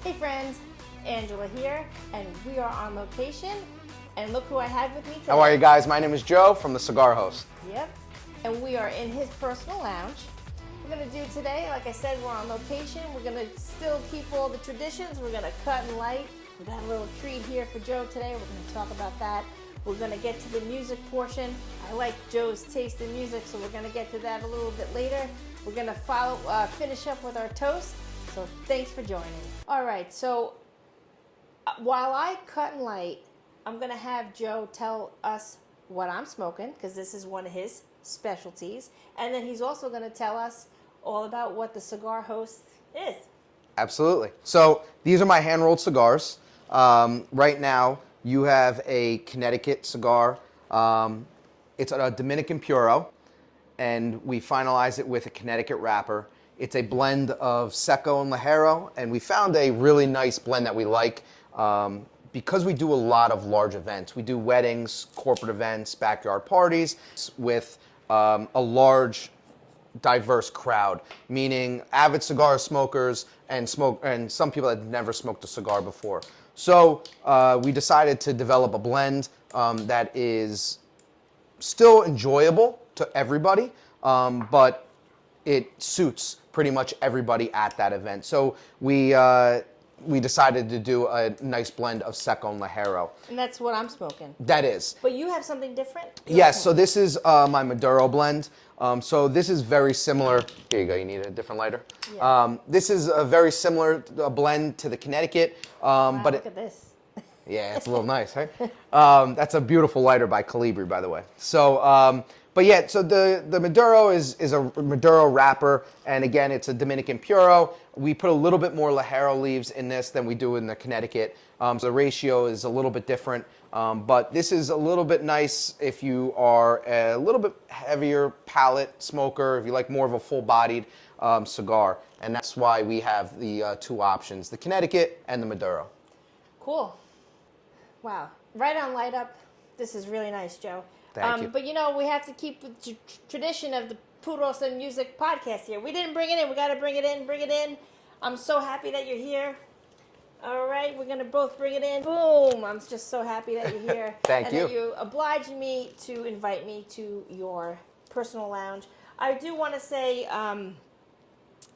Hey friends, Angela here, and we are on location. And look who I have with me today. How are you guys? My name is Joe from the Cigar Host. Yep. And we are in his personal lounge. We're going to do today, like I said, we're on location. We're going to still keep all the traditions. We're going to cut and light. We got a little treat here for Joe today. We're going to talk about that. We're going to get to the music portion. I like Joe's taste in music, so we're going to get to that a little bit later. We're going to finish up with our toast. So thanks for joining. All right, so while I cut and light, I'm going to have Joe tell us what I'm smoking, because this is one of his specialties. And then he's also going to tell us all about what the Cigar Host is. Absolutely. So these are my hand-rolled cigars. Right now, you have a Connecticut cigar. It's a Dominican Puro, and we finalize it with a Connecticut wrapper. It's a blend of Seco and Ligero, and we found a really nice blend that we like because we do a lot of large events. We do weddings, corporate events, backyard parties with a large, diverse crowd, meaning avid cigar smokers and some people that never smoked a cigar before. So we decided to develop a blend that is still enjoyable to everybody, but it suits pretty much everybody at that event. So we decided to do a nice blend of Seco and Ligero. And that's what I'm smoking. That is. But you have something different? Yes, so this is my Maduro blend. So this is very similar. Here you go, you need a different lighter. Yeah. This is a very similar blend to the Connecticut. Wow, but look at this. Yeah, it's a little nice, right? That's a beautiful lighter by Calibri, by the way. So, but yeah, so the Maduro is a Maduro wrapper, and again, it's a Dominican Puro. We put a little bit more Ligero leaves in this than we do in the Connecticut. So the ratio is a little bit different, but this is a little bit nice if you are a little bit heavier palate smoker, if you like more of a full-bodied cigar, and that's why we have the two options, the Connecticut and the Maduro. Cool. Wow. Right on light up. This is really nice, Joe. Thank you. But you know, we have to keep the tradition of the Puros and Music podcast here. We didn't bring it in. We got to bring it in. Bring it in. I'm so happy that you're here. All right. We're going to both bring it in. Boom. I'm just so happy that you're here. Thank you. And that you obliged me to invite me to your personal lounge. I do want to say I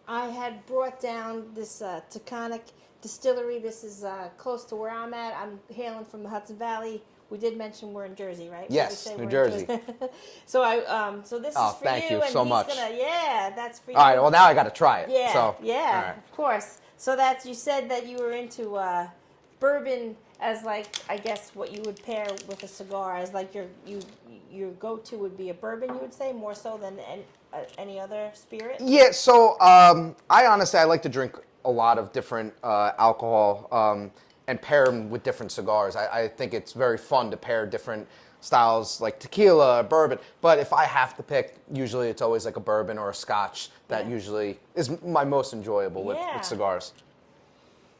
had brought down this Taconic Distillery. This is close to where I'm at. I'm hailing from the Hudson Valley. We did mention we're in Jersey, right? Yes, New Jersey. So so this is for thank you and so he's much. Yeah, that's for you. All right, well now I got to try it. Yeah, so, yeah, right. Of course. So you said that you were into bourbon as like, I guess what you would pair with a cigar as like your go-to would be a bourbon, you would say, more so than any other spirit? Yeah, so I honestly like to drink a lot of different alcohol and pair them with different cigars. I think it's very fun to pair different styles like tequila, bourbon. But if I have to pick, usually it's always like a bourbon or a scotch that usually is my most enjoyable with cigars.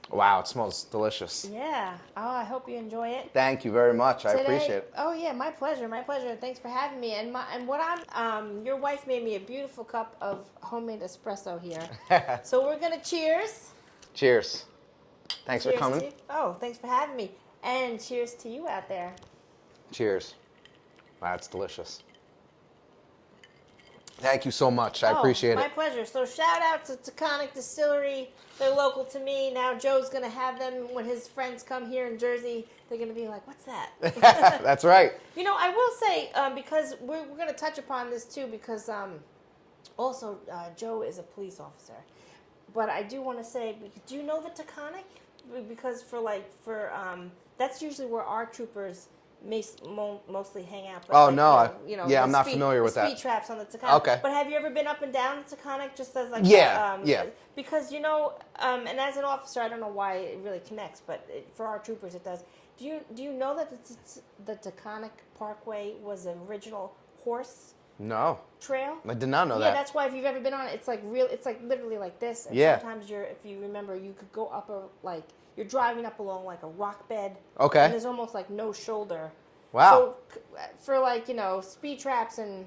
Wow, it smells delicious. Yeah. Oh, I hope you enjoy it. Thank you very much. I appreciate it. Oh yeah, my pleasure. My pleasure. Thanks for having me. And your wife made me a beautiful cup of homemade espresso here. So we're gonna cheers. Cheers. Thanks for coming. Oh, thanks for having me. And cheers to you out there. Cheers. Wow, it's delicious. Thank you so much. I appreciate it. My pleasure. So shout out to Taconic Distillery. They're local to me. Now Joe's going to have them when his friends come here in Jersey. They're going to be like, what's that? That's right. You know, I will say, because we're going to touch upon this too, because also Joe is a police officer. But I do want to say, do you know the Taconic? Because that's usually where our troopers mostly hang out. But I'm not familiar with that. Speed traps on the Taconic. Okay. But have you ever been up and down the Taconic just as like yeah. Because and as an officer, I don't know why it really connects, but for our troopers it does. Do you know that the Taconic Parkway was an original horse? No. Trail? I did not know that. Yeah, that's why if you've ever been on it, it's like literally like this. And sometimes if you remember, you could go up you're driving up along like a rock bed. Okay. And there's almost like no shoulder. Wow. So for speed traps and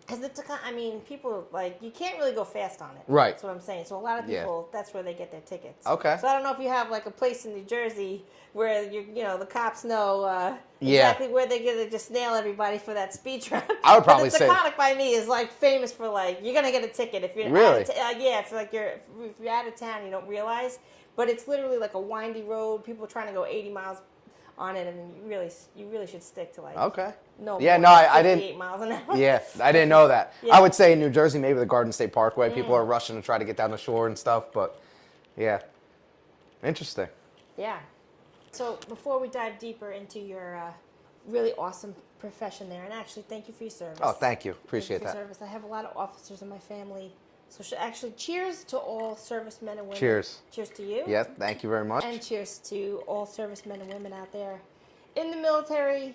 Because it's I mean, people like you can't really go fast on it. Right. That's what I'm saying. So a lot of Yeah. people, that's where they get their tickets. Okay. So I don't know if you have like a place in New Jersey where the cops know Yeah. exactly where they're gonna just nail everybody for that speed trap. I would probably but the say- Taconic by me is like famous for like you're gonna get a ticket if you're Really? yeah, if like if you're out of town you don't realize, but it's literally like a windy road. People are trying to go 80 miles on it, and you really should stick to like Okay. no Yeah, more no, than I 58 didn't. miles an hour. Yeah, I didn't know that. Yeah. I would say in New Jersey, maybe the Garden State Parkway, people are rushing to try to get down the shore and stuff, but yeah. Interesting. Yeah. So before we dive deeper into your really awesome profession there, and actually thank you for your service. Oh, thank you. Appreciate Thank you that. for service. I have a lot of officers in my family. So actually, cheers to all servicemen and women. Cheers. Cheers to you. Yes, thank you very much. And cheers to all servicemen and women out there in the military,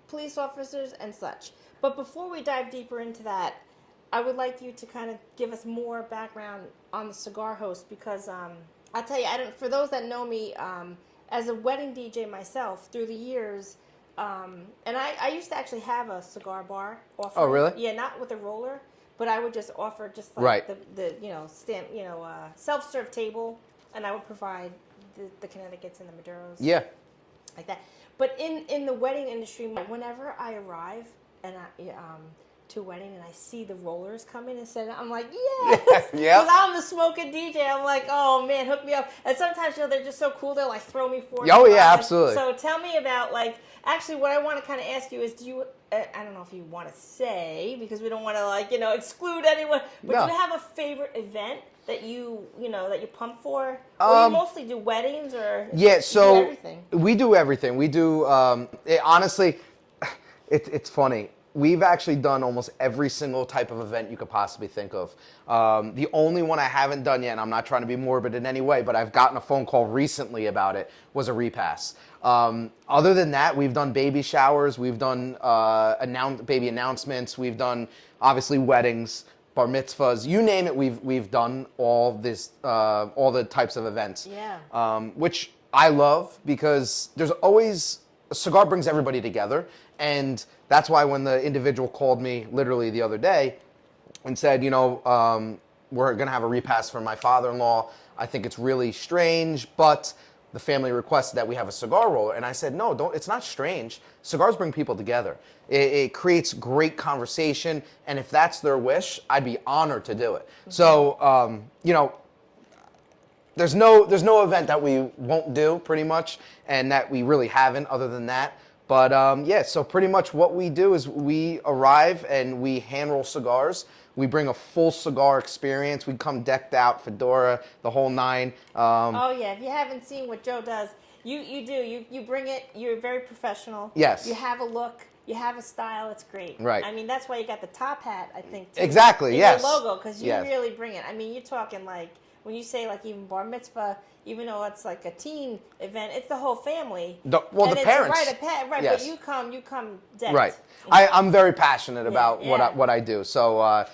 police officers, and such. But before we dive deeper into that, I would like you to kind of give us more background on the Cigar Host because I'll tell you, for those that know me, as a wedding DJ myself through the years, and I used to actually have a cigar bar offering. Oh, really? Yeah, not with a roller, but I would just offer just like Right. the self-serve table, and I would provide the Connecticut's and the Maduros. Yeah. Like that. But in the wedding industry, whenever I arrive and to a wedding and I see the rollers coming and said, I'm like, yes! Yeah. Because I'm the smoking DJ. I'm like, oh man, hook me up. And sometimes they're just so cool. They'll like throw me for. Oh yeah, absolutely. So tell me about actually what I want to kind of ask you is, do you? I don't know if you want to say because we don't want to exclude anyone. But No. do you have a favorite event that you pump for? Or you mostly do weddings or Yeah, you so do everything? we do everything. We do honestly, it's funny. We've actually done almost every single type of event you could possibly think of. The only one I haven't done yet, and I'm not trying to be morbid in any way, but I've gotten a phone call recently about it, was a repass. Other than that, we've done baby showers, we've done baby announcements, we've done obviously weddings, bar mitzvahs, you name it. We've done all the types of events. Yeah. Which I love because there's always a cigar brings everybody together, and that's why when the individual called me literally the other day and said, we're going to have a repass for my father-in-law. I think it's really strange, but the family requested that we have a cigar roller. And I said, no, don't. It's not strange. Cigars bring people together. It creates great conversation. And if that's their wish, I'd be honored to do it. Mm-hmm. So, there's no event that we won't do pretty much and that we really haven't other than that. But so pretty much what we do is we arrive and we hand roll cigars. We bring a full cigar experience. We come decked out, fedora, the whole nine. Oh yeah, if you haven't seen what Joe does, you bring it. You're very professional. Yes. You have a look. You have a style. It's great. Right. I mean, that's why you got the top hat. I think. Too, Exactly. in Yes. Your logo, because you Yes. really bring it. I mean, you're talking like when you say like even bar mitzvah, even though it's like a teen event, it's the whole family. The and parents. Right. Yes. But you come decked. Right. I'm very passionate about yeah. what I do. So,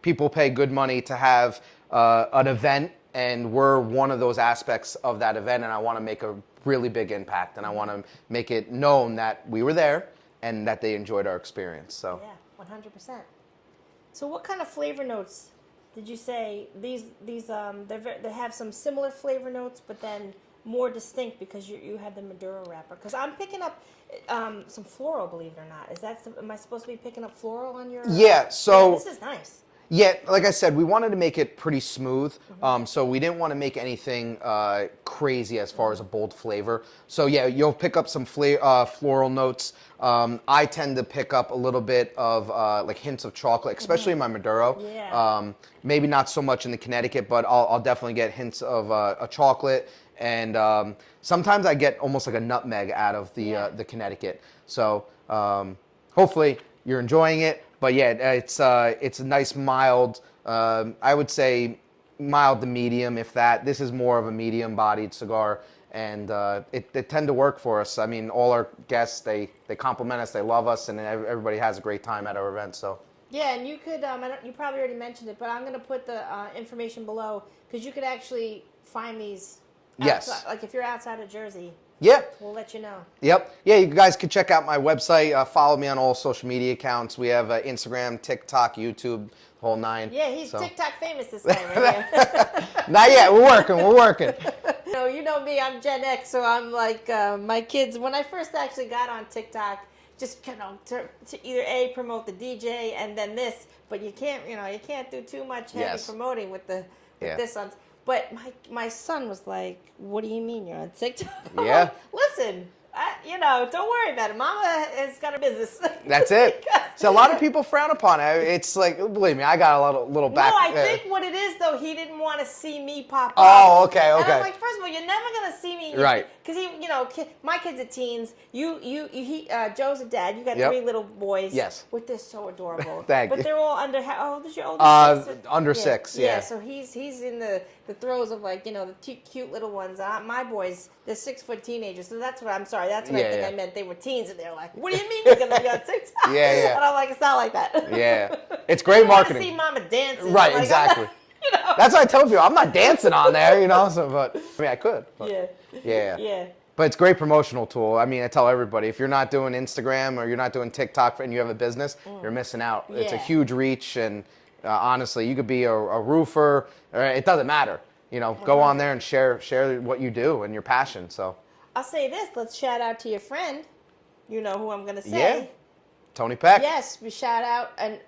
people pay good money to have an event, and we're one of those aspects of that event, and I want to make a really big impact, and I want to make it known that we were there and that they enjoyed our experience. So. Yeah, 100%. So what kind of flavor notes did you say they have some similar flavor notes, but then more distinct because you had the Maduro wrapper? Because I'm picking up some floral, believe it or not. Am I supposed to be picking up floral on your? Yeah. So. Yeah, this is nice. Yeah, like I said, we wanted to make it pretty smooth, so we didn't want to make anything crazy as far as a bold flavor. So yeah, you'll pick up some floral notes. I tend to pick up a little bit of like hints of chocolate, especially in my Maduro. Yeah. Maybe not so much in the Connecticut, but I'll definitely get hints of a chocolate, and sometimes I get almost like a nutmeg out of the Connecticut. So hopefully you're enjoying it. But yeah, it's a nice mild, I would say mild to medium, if that. This is more of a medium-bodied cigar, and it tend to work for us. I mean, all our guests, they compliment us, they love us, and everybody has a great time at our event. So. Yeah, and you could, you probably already mentioned it, but I'm going to put the information below because you could actually find these. Yes. Outside, like if you're outside of Jersey, Yeah. We'll let you know. Yep. Yeah, you guys can check out my website. Follow me on all social media accounts. We have Instagram, TikTok, YouTube, the whole nine. Yeah, he's so. TikTok famous, this guy right here. Not yet. We're working. We're working. You know me, I'm Gen X, so I'm like my kids. When I first actually got on TikTok, just to either A, promote the DJ and then this, but you can't do too much heavy promoting with this on. But my son was like, "What do you mean you're on TikTok?" Yeah. Like, listen, don't worry about it. Mama has got a business. That's it. So a lot of people frown upon it. It's like, believe me, I got a little back. No, I think what it is though, he didn't want to see me pop up. Oh, okay. And I'm like, first of all, you're never gonna see me, right? Because my kids are teens. Joe's a dad. You got Yep. 3 little boys. Yes. They're so adorable. Thank but you. they're all under. How old is your oldest? Under 6. Yeah. So he's in the throes of the cute little ones. My boys, they're 6-foot teenagers. So that's what I'm sorry. That's what I think I meant. They were teens, and they're like, "What do you mean you're gonna be on TikTok?" Yeah. And I'm like, "It's not like that." Yeah. It's great marketing. See Mama dancing. Right. Like, exactly. That's what I tell people. I'm not dancing on there, So, but I mean, I could. But, yeah. But it's a great promotional tool. I mean, I tell everybody, if you're not doing Instagram or you're not doing TikTok and you have a business, you're missing out. Yeah. It's a huge reach, and honestly, you could be a roofer. Or it doesn't matter. Go on there and share what you do and your passion. So I'll say this. Let's shout out to your friend. You know who I'm going to say. Yeah. Tony Peck. Yes, we shout out. And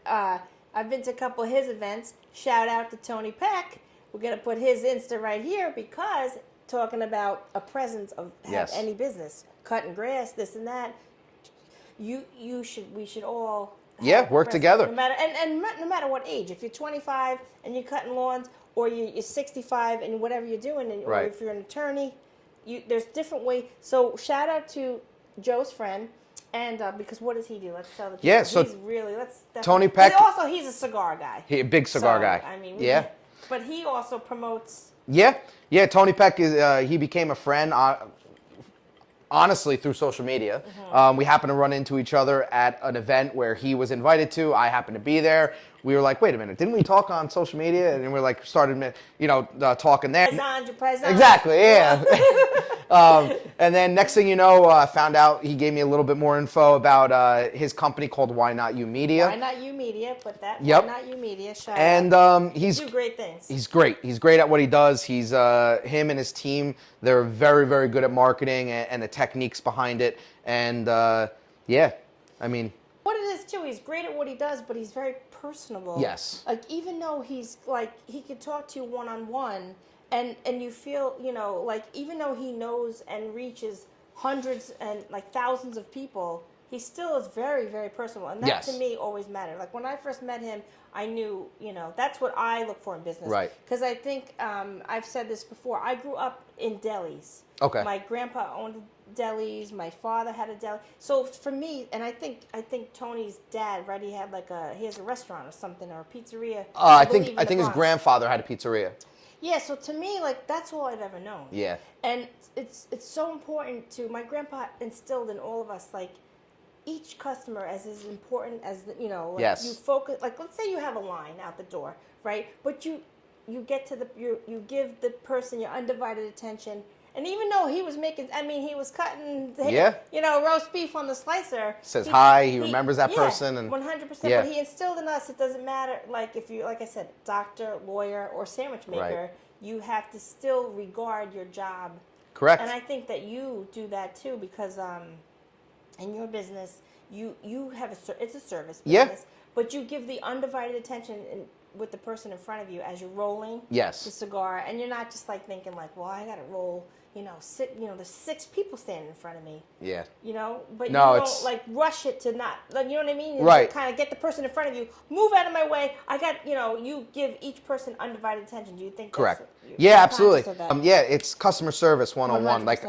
I've been to a couple of his events. Shout out to Tony Peck. We're going to put his Insta right here because talking about a presence of any business, cutting grass, this and that. We should all work together. No matter what age. If you're 25 and you're cutting lawns, or you're 65 and whatever you're doing, or if you're an attorney, there's different ways. So shout out to Joe's friend. And because what does he do? Let's tell the people. Yeah, so he's really Tony Peck. He's a cigar guy. He a big cigar guy. I mean, yeah. But he also promotes. Yeah. Tony Peck he became a friend. Honestly, through social media. We happened to run into each other at an event where he was invited to. I happened to be there. We were like, wait a minute, didn't we talk on social media? And we're like, started, talking there. Present. Exactly, yeah. And then next thing you know, I found out he gave me a little bit more info about his company called Why Not You Media. Why Not You Media, put that. Yep. Why Not You Media, shout and out. He's do great things. He's great. He's great at what he does. He's him and his team. They're very, very good at marketing and the techniques behind it. And I mean. What it is too, he's great at what he does, but he's very personable. Yes. Like even though he's like he could talk to you one-on-one, and you feel like even though he knows and reaches hundreds and like thousands of people, he still is very, very personal, and that to me always mattered. Like when I first met him, I knew that's what I look for in business. Right. Because I think I've said this before. I grew up in delis. Okay. My grandpa owned delis. My father had a deli. So for me, and I think Tony's dad, right? He has a restaurant or something, or a pizzeria. I think his grandfather had a pizzeria. Yeah. So to me, like that's all I've ever known. Yeah. And it's so important to my grandpa instilled in all of us like each customer as important as yes. You focus. Like let's say you have a line out the door, right? But you get to you give the person your undivided attention. And even though he was he was cutting, roast beef on the slicer. Says hi. He remembers that person, and 100%. But he instilled in us. It doesn't matter, like if you, like I said, doctor, lawyer, or sandwich maker. Right. You have to still regard your job. Correct. And I think that you do that too, because in your business, you have it's a service business. Yeah. But you give the undivided attention with the person in front of you as you're rolling the cigar, and you're not just like thinking like, well, I got to roll. There's 6 people standing in front of me. Yeah. But you don't like rush it to not, like, you know what I mean? Right. Kind of get the person in front of you, move out of my way. I got, you give each person undivided attention. Do you think correct? You're absolutely. It's customer service 101. 100%, Like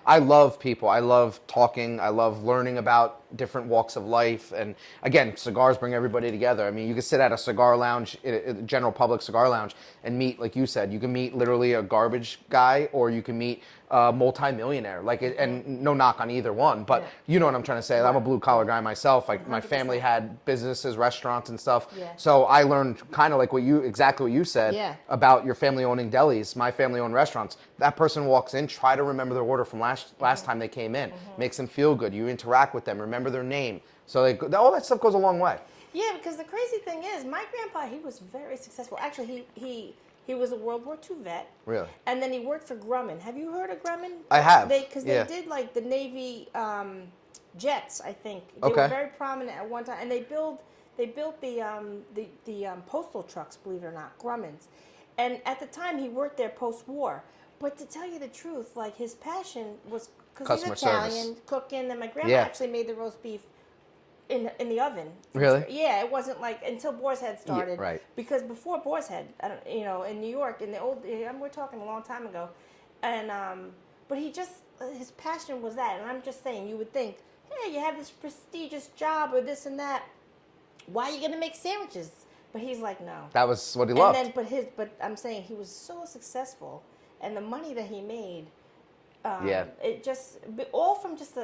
I love people. I love talking. I love learning about different walks of life. And again, cigars bring everybody together. I mean, you can sit at a cigar lounge, a general public cigar lounge, and meet, like you said, you can meet literally a garbage guy, or you can meet a multi-millionaire. Like, and no knock on either one, but you know what I'm trying to say. I'm a blue collar guy myself. Like, my family had businesses, restaurants, and stuff. Yeah. So I learned kind of like exactly what you said about your family owning delis. My family owned restaurants. That person walks in, try to remember their order from last time they came in. Makes them feel good. You interact with them, remember their name. So all that stuff goes a long way. Yeah, because the crazy thing is, my grandpa, he was very successful. Actually, he was a World War II vet. Really? And then he worked for Grumman. Have you heard of Grumman? I have. Because they did like the Navy jets, I think. They were very prominent at one time, and they built the postal trucks, believe it or not, Grumman's. And at the time, he worked there post-war. But to tell you the truth, like, his passion was because he's Italian, cooking, and my grandma actually made the roast beef in the oven. Really? Yeah, it wasn't like until Boar's Head started. Yeah, right. Because before Boar's Head, in New York, in the old, we're talking a long time ago, and but his passion was that. And I'm just saying, you would think, hey, you have this prestigious job or this and that, why are you gonna make sandwiches? But he's like, no. That was what he loved. And then, but I'm saying he was so successful, and the money that he made, it just all from just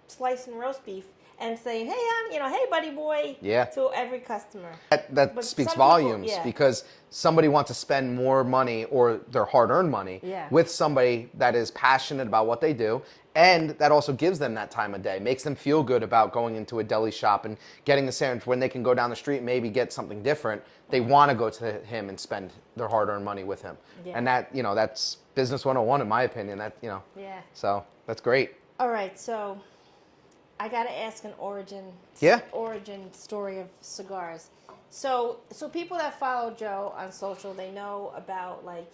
slicing roast beef and saying, hey, hey, buddy boy, to every customer. That speaks volumes, because somebody wants to spend more money, or their hard-earned money, with somebody that is passionate about what they do, and that also gives them that time of day, makes them feel good about going into a deli shop and getting a sandwich when they can go down the street and maybe get something different. They want to go to him and spend their hard-earned money with him. And that, that's business 101 in my opinion. So that's great. All right, so I got to ask an origin story of cigars. So people that follow Joe on social, they know about, like,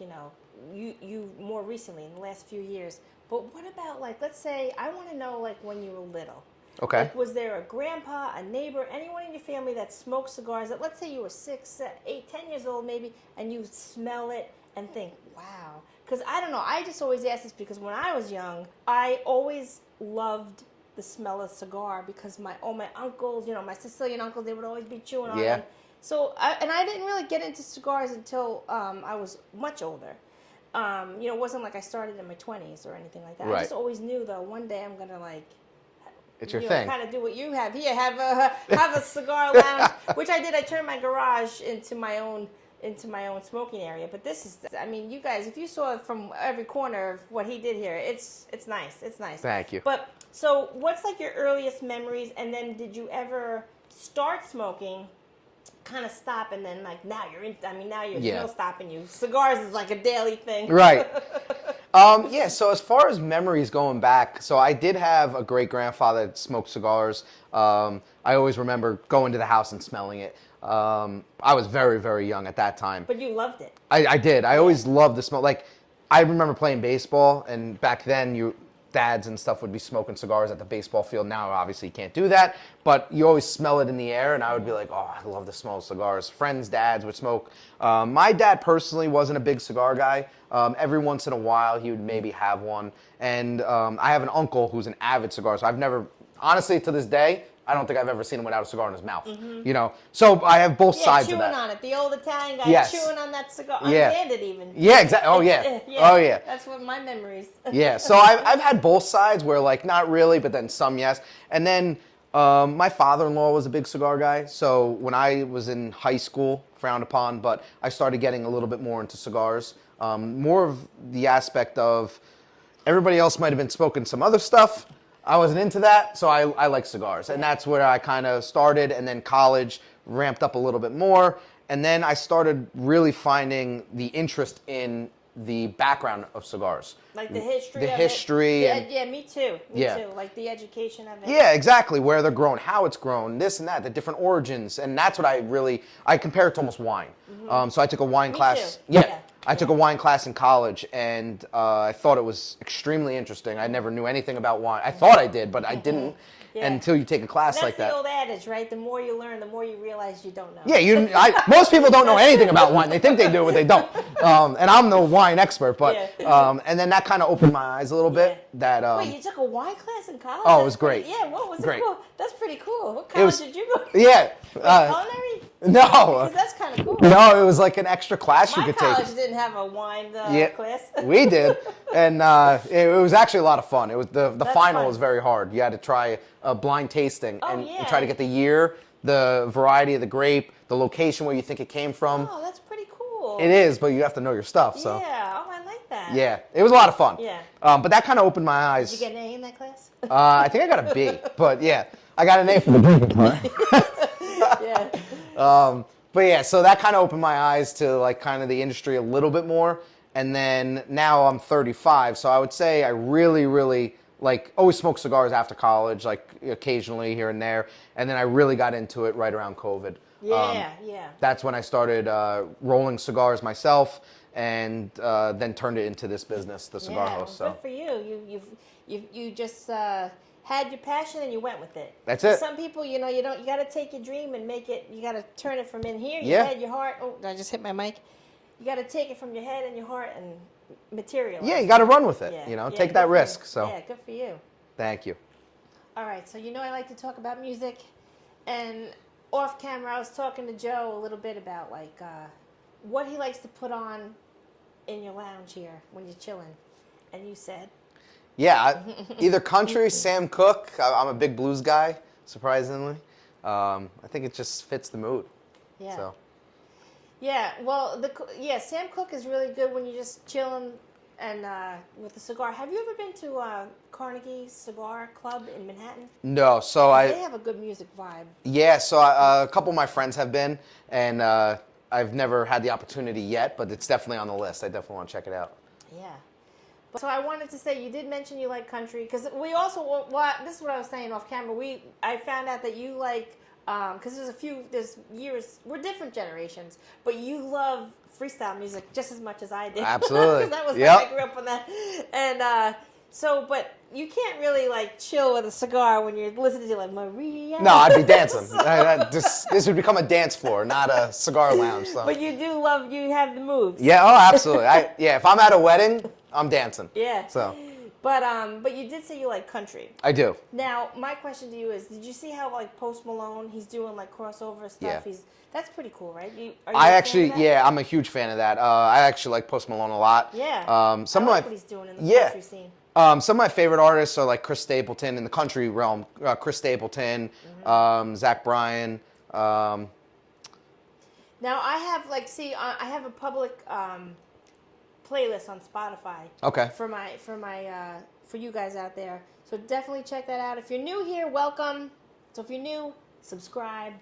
you more recently in the last few years. But what about, like, let's say I want to know, like, when you were little. Okay. Like, was there a grandpa, a neighbor, anyone in your family that smoked cigars? That, let's say you were 6, 8, 10 years old maybe, and you smell it and think, wow. Because I don't know. I just always ask this because when I was young, I always loved the smell of cigar, because all my uncles, my Sicilian uncles, they would always be chewing on them. So, I didn't really get into cigars until I was much older. It wasn't like I started in my 20s or anything like that. Right. I just always knew, though, one day I'm gonna, like, it's your thing. Kind of do what you have here, have a cigar lounge, which I did. I turned my garage into my own smoking area. But this is, you guys, if you saw from every corner of what he did here, it's nice. It's nice. Thank you. But so, what's like your earliest memories? And then, did you ever start smoking, kind of stop, and then like now you're in? Now you're still stopping you. Cigars is like a daily thing. Right. So as far as memories going back, so I did have a great grandfather that smoked cigars. I always remember going to the house and smelling it. I was very, very young at that time. But you loved it. I did. I always loved the smell. Like, I remember playing baseball, and back then dads and stuff would be smoking cigars at the baseball field. Now, obviously, you can't do that, but you always smell it in the air, and I would be like, oh, I love the smell of cigars. Friends' dads would smoke. My dad personally wasn't a big cigar guy. Every once in a while, he would maybe have one. And I have an uncle who's an avid cigar, so I've never, honestly, to this day, I don't think I've ever seen him without a cigar in his mouth. So I have both sides of that. Chewing on it. The old Italian guy chewing on that cigar. Unhanded even. Yeah, exactly. Oh, yeah. Oh, yeah. That's what my memories. So I've had both sides where, like, not really, but then some yes. And then my father-in-law was a big cigar guy. So when I was in high school, frowned upon, but I started getting a little bit more into cigars. More of the aspect of everybody else might have been smoking some other stuff. I wasn't into that, so I like cigars. And that's where I kind of started, and then college ramped up a little bit more. And then I started really finding the interest in the background of cigars. Like the history of it. Yeah, me too. Me too. Like the education of it. Yeah, exactly. Where they're grown, how it's grown, this and that, the different origins. And that's what I compare it to almost wine. So I took a wine class. Too. Yeah. I took a wine class in college, and I thought it was extremely interesting. I never knew anything about wine. I thought I did, but I didn't until you take a class like that. That's the old adage, right? The more you learn, the more you realize you don't know. Yeah, most people don't know anything about wine. They think they do, but they don't. And I'm no wine expert, but and then that kind of opened my eyes a little bit. That wait, you took a wine class in college? Oh, it was great. What was great. it cool? That's pretty cool. What college did you go to? Yeah. Culinary? No. Because that's kind of cool. No, it was like an extra class you could take. My college didn't have a wine class. We did, and it was actually a lot of fun. It was the final was very hard. You had to try a blind tasting and try to get the year, the variety of the grape, the location where you think it came from. Oh, that's pretty cool. It is, but you have to know your stuff. So yeah, I like that. Yeah, it was a lot of fun. Yeah. But that kind of opened my eyes. Did you get an A in that class? I think I got a B, but yeah, I got an A for the drinking part. Yeah. But yeah, so that kind of opened my eyes to like kind of the industry a little bit more. And then now I'm 35, so I would say I really, really like always smoked cigars after college, like occasionally here and there. And then I really got into it right around COVID. Yeah. That's when I started rolling cigars myself, and then turned it into this business, the Cigar Host. So good for you. You just had your passion and you went with it. That's it. Some people, you got to take your dream and make it. You got to turn it from in here, your head, your heart. Oh, I just hit my mic. You got to take it from your head and your heart and materialize. Yeah, you got to run with it. Take that risk. So yeah, good for you. Thank you. All right, so I like to talk about music, and off camera I was talking to Joe a little bit about like what he likes to put on in your lounge here when you're chilling, and you said. Yeah, either country, Sam Cooke. I'm a big blues guy, surprisingly. I think it just fits the mood. Yeah. So. Yeah, well, Sam Cooke is really good when you're just chilling and with a cigar. Have you ever been to Carnegie Cigar Club in Manhattan? No, so they have a good music vibe. Yeah, so a couple of my friends have been, and I've never had the opportunity yet, but it's definitely on the list. I definitely want to check it out. Yeah. So I wanted to say, you did mention you like country, because we also, this is what I was saying off camera, I found out that you like, because there's years, we're different generations, but you love freestyle music just as much as I did. Absolutely. Because that was I grew up on that. And but you can't really like chill with a cigar when you're listening to like Maria. No, I'd be dancing. This would become a dance floor, not a cigar lounge. So. But you have the moves. Yeah, oh, absolutely. If I'm at a wedding, I'm dancing. Yeah. So. But you did say you like country. I do. Now, my question to you is, did you see how like Post Malone, he's doing like crossover stuff? Yeah. That's pretty cool, right? I'm a huge fan of that. I actually like Post Malone a lot. Yeah. I like what he's doing in the country scene. Some of my favorite artists are like Chris Stapleton in the country realm. Chris Stapleton, Zach Bryan. Now I have I have a public playlist on Spotify. Okay. For you guys out there, so definitely check that out. If you're new here, welcome. So if you're new, subscribe.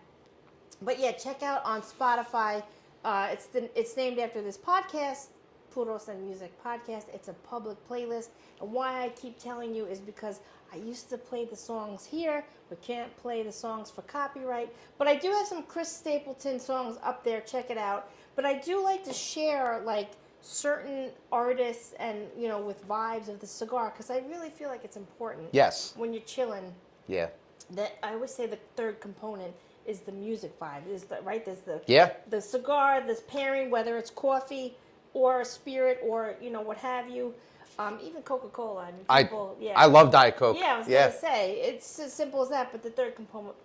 But yeah, check out on Spotify. It's named after this podcast, Puros and Music Podcast. It's a public playlist. And why I keep telling you is because I used to play the songs here, but can't play the songs for copyright. But I do have some Chris Stapleton songs up there. Check it out. But I do like to share like certain artists and with vibes of the cigar, because I really feel like it's important. Yes. When you're chilling. Yeah. That I always say the third component is the music vibe. There's the cigar, this pairing, whether it's coffee or a spirit or what have you. Even Coca-Cola. I love Diet Coke. Yeah, I was gonna say it's as simple as that. But the third component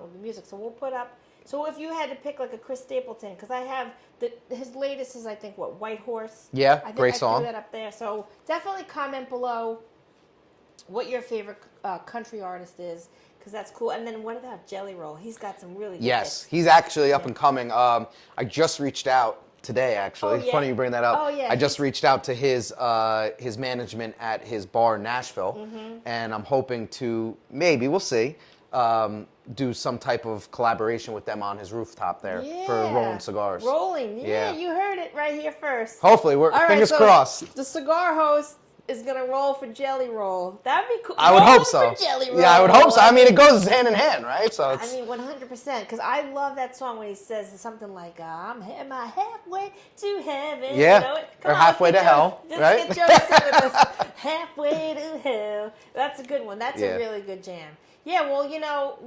will be music. So we'll put up. So if you had to pick like a Chris Stapleton, because I have his latest is I think White Horse. Yeah, I think great I song. threw that up there. So definitely comment below what your favorite country artist is, because that's cool. And then what about Jelly Roll? He's got some really good hits. He's actually up and coming. I just reached out today, actually. It's funny you bring that up. Oh, yeah. I just reached out to his management at his bar in Nashville, and I'm hoping to, maybe, we'll see, do some type of collaboration with them on his rooftop there for rolling cigars. Rolling, yeah, you heard it right here first. Hopefully, fingers crossed. The Cigar Host, is gonna roll for Jelly Roll. That'd be cool. I would hope Rolling so. for Jelly Roll. Yeah, I would hope so. I mean, it goes hand in hand, right? So it's. I mean, 100%. Because I love that song when he says something like, am I halfway to heaven? Yeah. You know it? Or halfway to hell, right? Just get Joe to sing with us. Halfway to hell. That's a good one. That's a really good jam. Yeah, well, you know,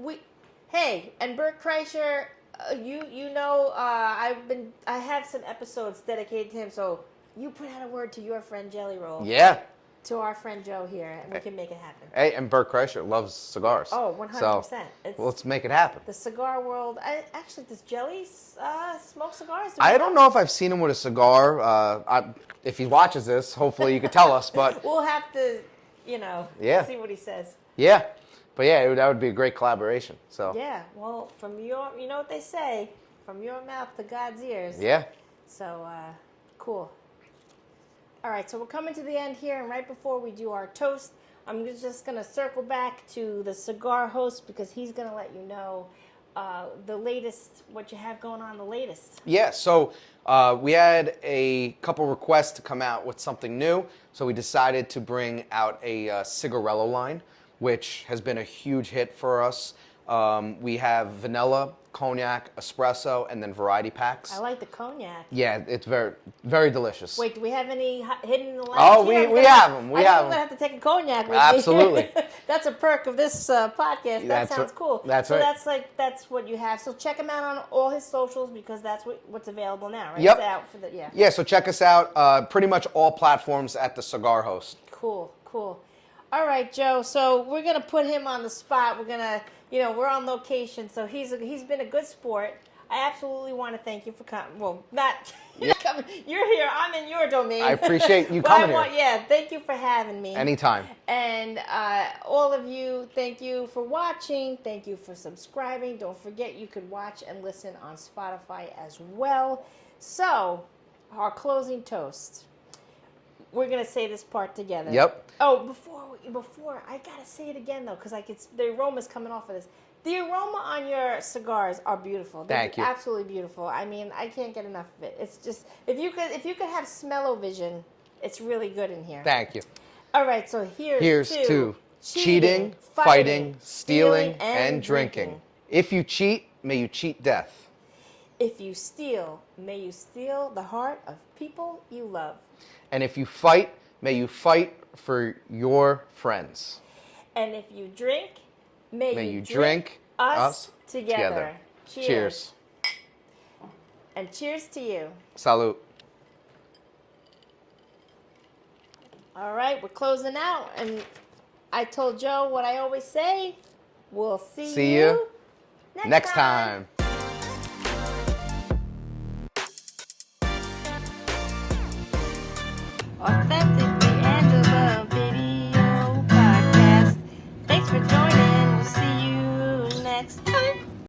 hey, and Bert Kreischer, you know, I have some episodes dedicated to him, so you put out a word to your friend Jelly Roll. Yeah. To our friend Joe here, and we can make it happen. Hey, and Bert Kreischer loves cigars. Oh, 100%. So, let's make it happen. The cigar world. Actually, does Jelly smoke cigars? I don't know if I've seen him with a cigar. If he watches this, hopefully you could tell us. But we'll have to, see what he says. Yeah. But yeah, that would be a great collaboration. So. Yeah. Well, you know what they say, from your mouth to God's ears. Yeah. So, cool. All right, so we're coming to the end here, and right before we do our toast, I'm just going to circle back to the Cigar Host because he's going to let you know the latest, what you have going on, the latest. Yeah, so we had a couple requests to come out with something new, so we decided to bring out a Cigarello line, which has been a huge hit for us. We have vanilla, cognac, espresso, and then variety packs. I like the cognac. Yeah, it's very, very delicious. Wait, do we have any hidden in the lines? Oh, we have them. I'm going to have to take a cognac with Absolutely. me. That's a perk of this podcast. That sounds cool. That's right. So that's what you have. So check him out on all his socials because that's what's available now, right? Yep. It's out for Yeah, so check us out. Pretty much all platforms at the Cigar Host. Cool. All right, Joe. So we're going to put him on the spot. We're going to, we're on location. So he's been a good sport. I absolutely want to thank you for coming. Well, not coming. You're here. I'm in your domain. I appreciate you coming here. Yeah, thank you for having me. Anytime. And all of you, thank you for watching. Thank you for subscribing. Don't forget you could watch and listen on Spotify as well. So, our closing toast. We're going to say this part together. Yep. Oh, before I got to say it again, though, because the aroma's coming off of this. The aroma on your cigars are beautiful. Thank you. Absolutely beautiful. I mean, I can't get enough of it. It's just, if you could have smell-o-vision, it's really good in here. Thank you. All right, so here's to cheating, fighting, stealing, and drinking. If you cheat, may you cheat death. If you steal, may you steal the heart of people you love. And if you fight, may you fight for your friends. And if you drink, may you drink us together. Cheers. And cheers to you. Salud. All right, we're closing out. And I told Joe what I always say. We'll see you next time. Authentically end of a video podcast. Thanks for joining. We'll see you next time.